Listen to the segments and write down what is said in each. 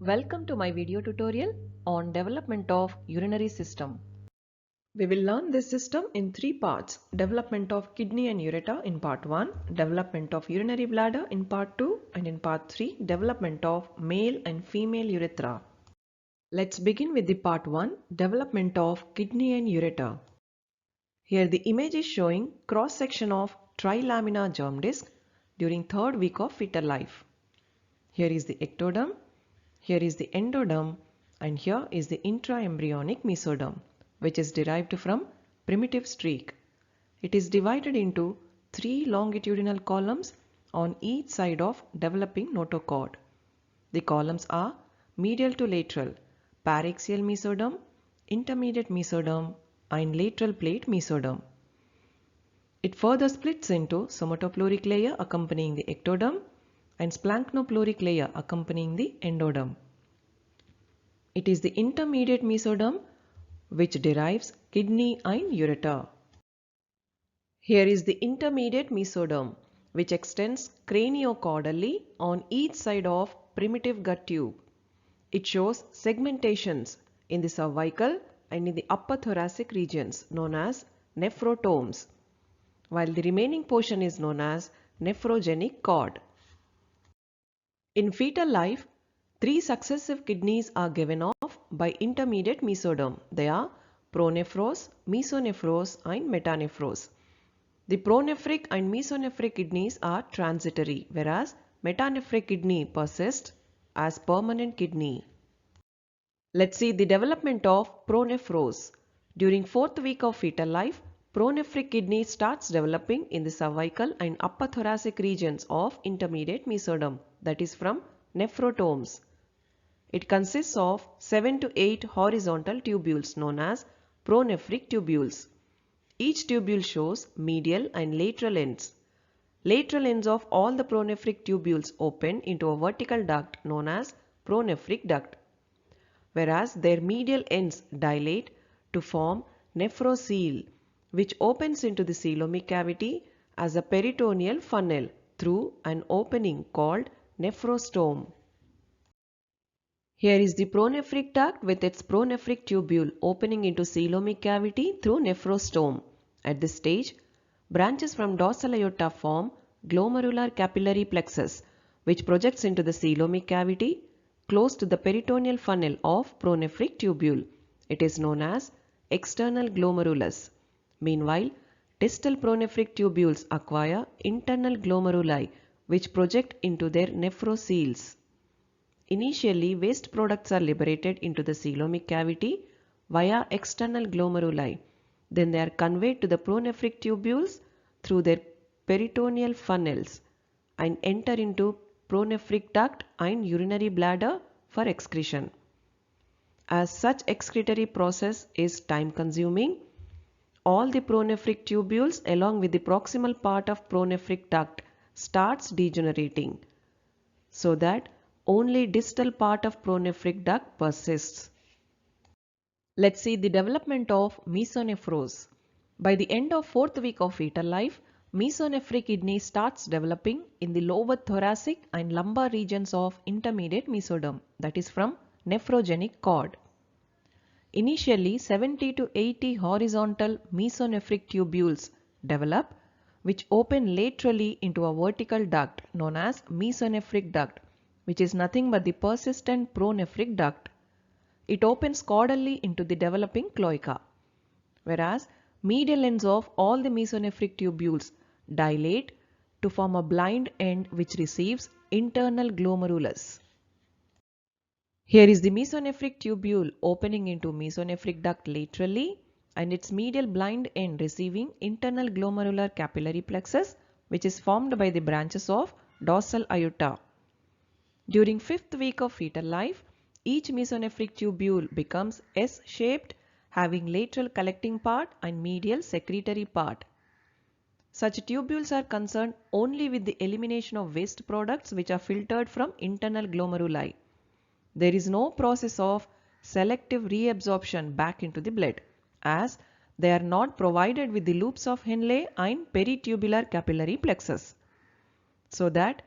Welcome to my video tutorial on development of urinary system. We will learn this system in three parts: development of kidney and ureter in part 1, development of urinary bladder in part 2, and in part 3, development of male and female urethra. Let's begin with the part 1, development of kidney and ureter. Here the image is showing cross section of trilaminar germ disc during third week of fetal life. Here is the ectoderm. Here is the endoderm, and here is the intraembryonic mesoderm, which is derived from primitive streak. It is divided into 3 longitudinal columns on each side of developing notochord. The columns are medial to lateral, paraxial mesoderm, intermediate mesoderm, and lateral plate mesoderm. It further splits into somatopleuric layer accompanying the ectoderm and splanchnopleuric layer accompanying the endoderm. It is the intermediate mesoderm which derives kidney and ureter. Here is the intermediate mesoderm which extends craniocaudally on each side of primitive gut tube. It shows segmentations in the cervical and in the upper thoracic regions known as nephrotomes, while the remaining portion is known as nephrogenic cord. In fetal life, 3 successive kidneys are given off by intermediate mesoderm. They are pronephros, mesonephros, and metanephros. The pronephric and mesonephric kidneys are transitory, whereas metanephric kidney persists as permanent kidney. Let's see the development of pronephros. During 4th week of fetal life, pronephric kidney starts developing in the cervical and upper thoracic regions of intermediate mesoderm, that is from nephrotomes. It consists of 7 to 8 horizontal tubules known as pronephric tubules. Each tubule shows medial and lateral ends. Lateral ends of all the pronephric tubules open into a vertical duct known as pronephric duct, whereas their medial ends dilate to form nephrocele, which opens into the coelomic cavity as a peritoneal funnel through an opening called nephrostome. Here is the pronephric duct with its pronephric tubule opening into coelomic cavity through nephrostome. At this stage, branches from dorsal aorta form glomerular capillary plexus, which projects into the coelomic cavity close to the peritoneal funnel of pronephric tubule. It is known as external glomerulus. Meanwhile, distal pronephric tubules acquire internal glomeruli which project into their nephroceles. Initially, waste products are liberated into the coelomic cavity via external glomeruli. Then they are conveyed to the pronephric tubules through their peritoneal funnels and enter into pronephric duct and urinary bladder for excretion. As such excretory process is time consuming, all the pronephric tubules along with the proximal part of pronephric duct starts degenerating, so that only distal part of pronephric duct persists. Let's see the development of mesonephros. By the end of 4th week of fetal life, mesonephric kidney starts developing in the lower thoracic and lumbar regions of intermediate mesoderm, that is from nephrogenic cord. Initially, 70 to 80 horizontal mesonephric tubules develop, which open laterally into a vertical duct known as mesonephric duct, which is nothing but the persistent pronephric duct. It opens caudally into the developing cloaca, whereas medial ends of all the mesonephric tubules dilate to form a blind end which receives internal glomerulus. Here is the mesonephric tubule opening into mesonephric duct laterally and its medial blind end receiving internal glomerular capillary plexus, which is formed by the branches of dorsal aorta. During 5th week of fetal life, each mesonephric tubule becomes S-shaped, having lateral collecting part and medial secretory part. Such tubules are concerned only with the elimination of waste products which are filtered from internal glomeruli. There is no process of selective reabsorption back into the blood, as they are not provided with the loops of Henle and peritubular capillary plexus, so that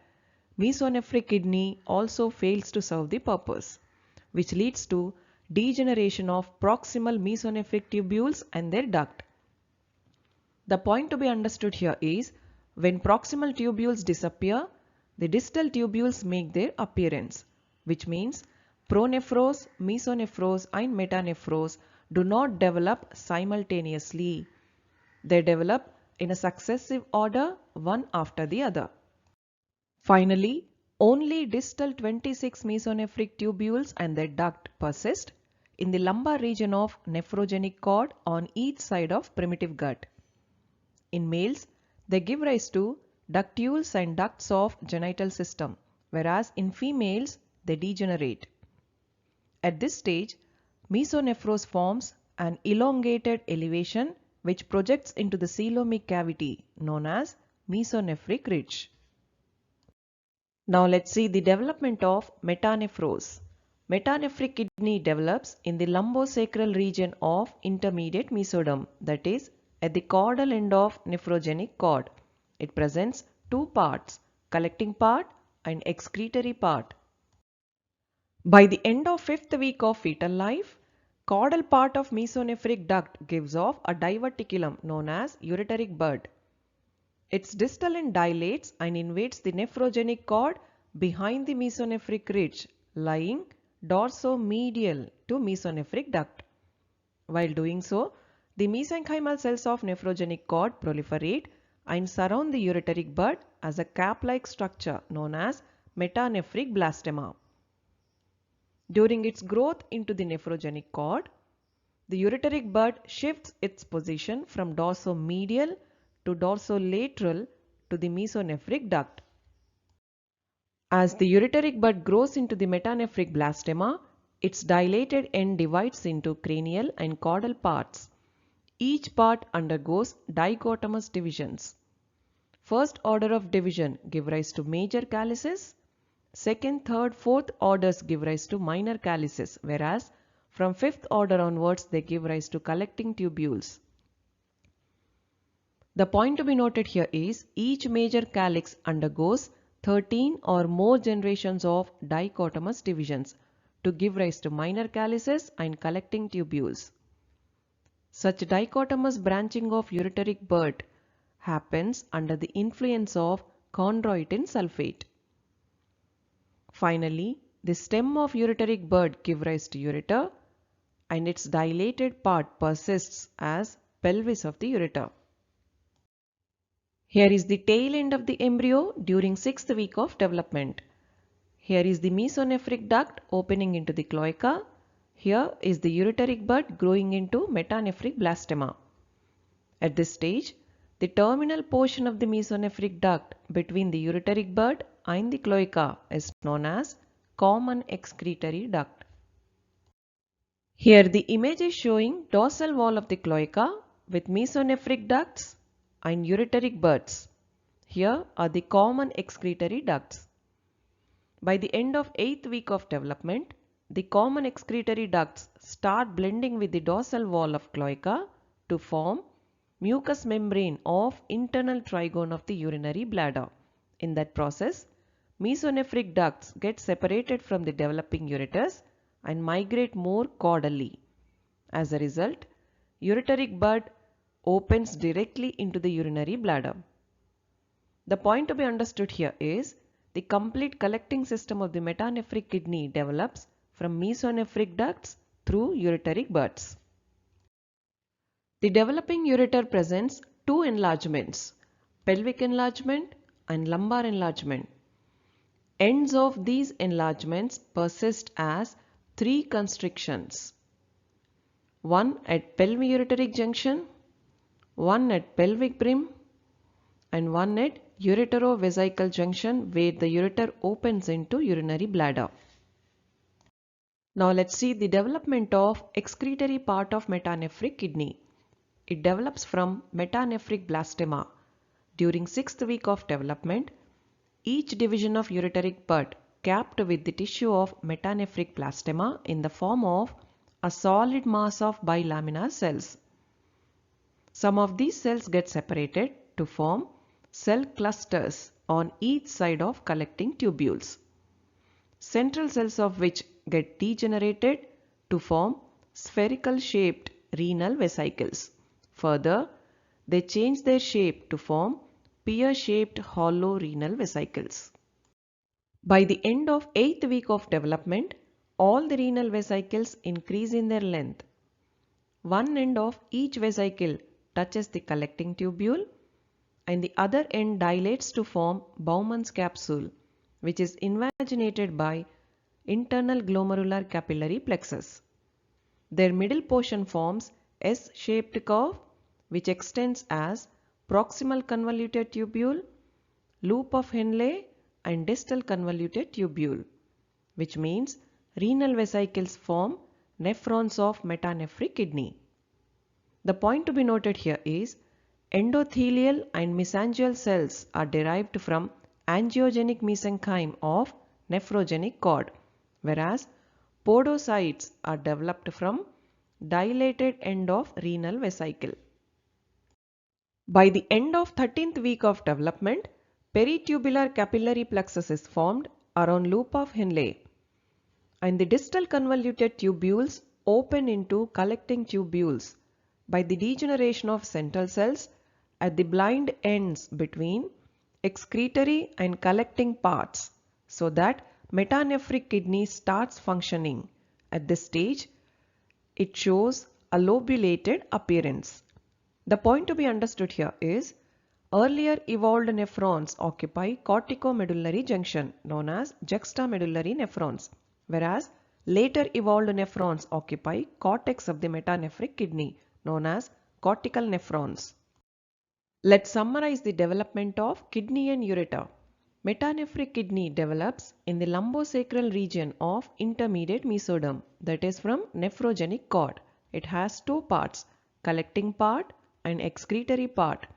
mesonephric kidney also fails to serve the purpose. which leads to degeneration of proximal mesonephric tubules and their duct. The point to be understood here is when proximal tubules disappear, the distal tubules make their appearance, which means pronephros, mesonephros and metanephros do not develop simultaneously. They develop in a successive order, one after the other. Finally, only distal 26 mesonephric tubules and their duct persist in the lumbar region of nephrogenic cord on each side of primitive gut. In males, they give rise to ductules and ducts of genital system, whereas in females, they degenerate. At this stage, mesonephros forms an elongated elevation which projects into the coelomic cavity known as mesonephric ridge. Now let's see the development of metanephros. Metanephric kidney develops in the lumbosacral region of intermediate mesoderm, that is, at the caudal end of nephrogenic cord. It presents two parts, collecting part and excretory part. By the end of 5th week of fetal life, caudal part of mesonephric duct gives off a diverticulum known as ureteric bud. Its distal end dilates and invades the nephrogenic cord behind the mesonephric ridge, lying dorsomedial to mesonephric duct. While doing so, the mesenchymal cells of nephrogenic cord proliferate and surround the ureteric bud as a cap-like structure known as metanephric blastema. During its growth into the nephrogenic cord, the ureteric bud shifts its position from dorsomedial to dorsolateral to the mesonephric duct. As the ureteric bud grows into the metanephric blastema, its dilated end divides into cranial and caudal parts. Each part undergoes dichotomous divisions. First order of division give rise to major calyces. Second, third, fourth orders give rise to minor calyces, whereas from fifth order onwards they give rise to collecting tubules. The point to be noted here is each major calyx undergoes 13 or more generations of dichotomous divisions to give rise to minor calyces and collecting tubules. Such dichotomous branching of ureteric bud happens under the influence of chondroitin sulfate. Finally, the stem of ureteric bud gives rise to ureter and its dilated part persists as pelvis of the ureter. Here is the tail end of the embryo during 6th week of development. Here is the mesonephric duct opening into the cloaca. Here is the ureteric bud growing into metanephric blastema. At this stage, the terminal portion of the mesonephric duct between the ureteric bud and the cloaca is known as common excretory duct. Here the image is showing dorsal wall of the cloaca with mesonephric ducts and ureteric buds. Here are the common excretory ducts. By the end of 8th week of development, the common excretory ducts start blending with the dorsal wall of cloaca to form mucous membrane of internal trigone of the urinary bladder. In that process, mesonephric ducts get separated from the developing ureters and migrate more caudally. As a result, ureteric bud opens directly into the urinary bladder. The point to be understood here is the complete collecting system of the metanephric kidney develops from mesonephric ducts through ureteric buds. The developing ureter presents two enlargements, pelvic enlargement and lumbar enlargement. Ends of these enlargements persist as three constrictions. One at pelviureteric junction, one at pelvic brim, and one at ureterovesical junction where the ureter opens into urinary bladder. Now let's see the development of excretory part of metanephric kidney. It develops from metanephric blastema. During 6th week of development, each division of ureteric bud capped with the tissue of metanephric blastema in the form of a solid mass of bilaminar cells. Some of these cells get separated to form cell clusters on each side of collecting tubules. central cells of which get degenerated to form spherical shaped renal vesicles. Further, they change their shape to form pear-shaped hollow renal vesicles. By the end of 8th week of development, all the renal vesicles increase in their length. One end of each vesicle touches the collecting tubule and the other end dilates to form Bowman's capsule, which is invaginated by internal glomerular capillary plexus. Their middle portion forms S-shaped curve which extends as proximal convoluted tubule, loop of Henle and distal convoluted tubule, which means renal vesicles form nephrons of metanephric kidney. The point to be noted here is endothelial and mesangial cells are derived from angiogenic mesenchyme of nephrogenic cord, whereas podocytes are developed from dilated end of renal vesicle. By the end of 13th week of development, peritubular capillary plexus is formed around loop of Henle and the distal convoluted tubules open into collecting tubules by the degeneration of central cells at the blind ends between excretory and collecting parts, so that metanephric kidney starts functioning. At this stage, it shows a lobulated appearance. The point to be understood here is earlier evolved nephrons occupy corticomedullary junction known as juxtamedullary nephrons, whereas later evolved nephrons occupy cortex of the metanephric kidney known as cortical nephrons. Let's summarize the development of kidney and ureter. Metanephric kidney develops in the lumbosacral region of intermediate mesoderm, that is from nephrogenic cord. It has two parts, collecting part and excretory part.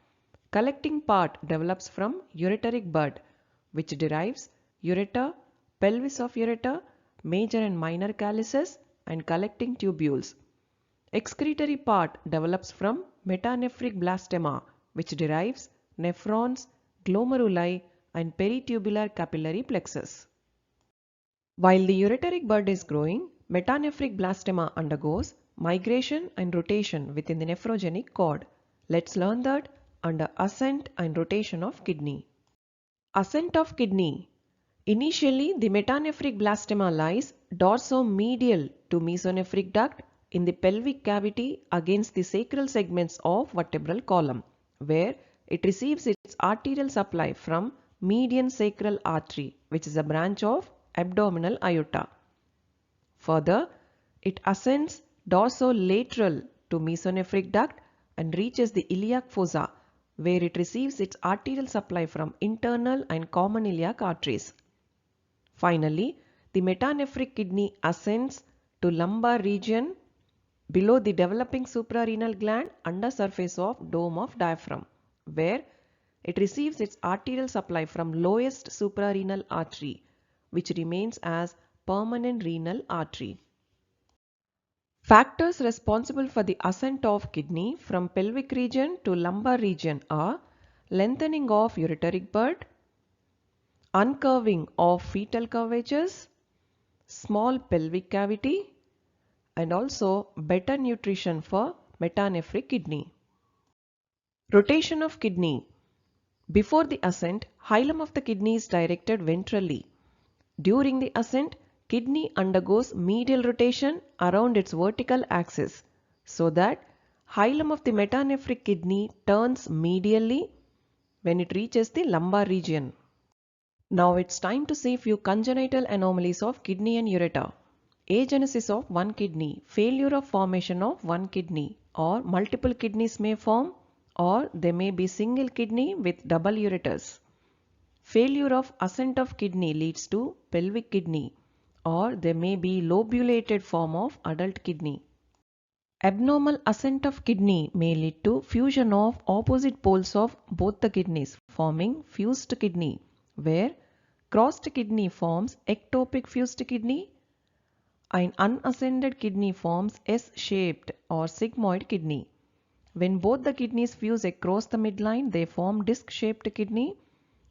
Collecting part develops from ureteric bud, which derives ureter, pelvis of ureter, major and minor calyces and collecting tubules. Excretory part develops from metanephric blastema, which derives nephrons, glomeruli and peritubular capillary plexus. While the ureteric bud is growing, metanephric blastema undergoes migration and rotation within the nephrogenic cord. Let's learn that under ascent and rotation of kidney. Ascent of kidney. Initially, the metanephric blastema lies dorsomedial to mesonephric duct in the pelvic cavity against the sacral segments of vertebral column, where it receives its arterial supply from median sacral artery, which is a branch of abdominal aorta. Further, it ascends dorsolateral to mesonephric duct and reaches the iliac fossa, where it receives its arterial supply from internal and common iliac arteries. Finally, the metanephric kidney ascends to lumbar region below the developing suprarenal gland under surface of dome of diaphragm, where it receives its arterial supply from lowest suprarenal artery, which remains as permanent renal artery. Factors responsible for the ascent of kidney from pelvic region to lumbar region are lengthening of ureteric bud, uncurving of fetal curvatures, small pelvic cavity, and also better nutrition for metanephric kidney. Rotation of kidney. Before the ascent, hilum of the kidney is directed ventrally. During the ascent, kidney undergoes medial rotation around its vertical axis, so that hilum of the metanephric kidney turns medially when it reaches the lumbar region. Now it's time to see few congenital anomalies of kidney and ureter. Agenesis of one kidney, failure of formation of one kidney, or multiple kidneys may form, or there may be single kidney with double ureters. Failure of ascent of kidney leads to pelvic kidney, or there may be lobulated form of adult kidney. Abnormal ascent of kidney may lead to fusion of opposite poles of both the kidneys, forming fused kidney, where crossed kidney forms ectopic fused kidney and unascended kidney forms S-shaped or sigmoid kidney. When both the kidneys fuse across the midline, they form disc-shaped kidney.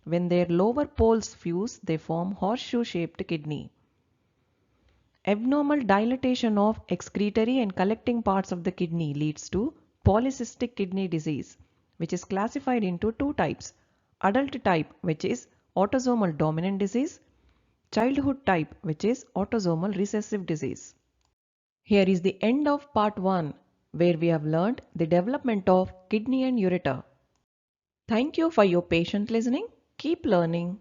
When their lower poles fuse, they form horseshoe-shaped kidney. Abnormal dilatation of excretory and collecting parts of the kidney leads to polycystic kidney disease, which is classified into two types. Adult type, which is autosomal dominant disease. Childhood type, which is autosomal recessive disease. Here is the end of part 1, where we have learned the development of kidney and ureter. Thank you for your patient listening. Keep learning.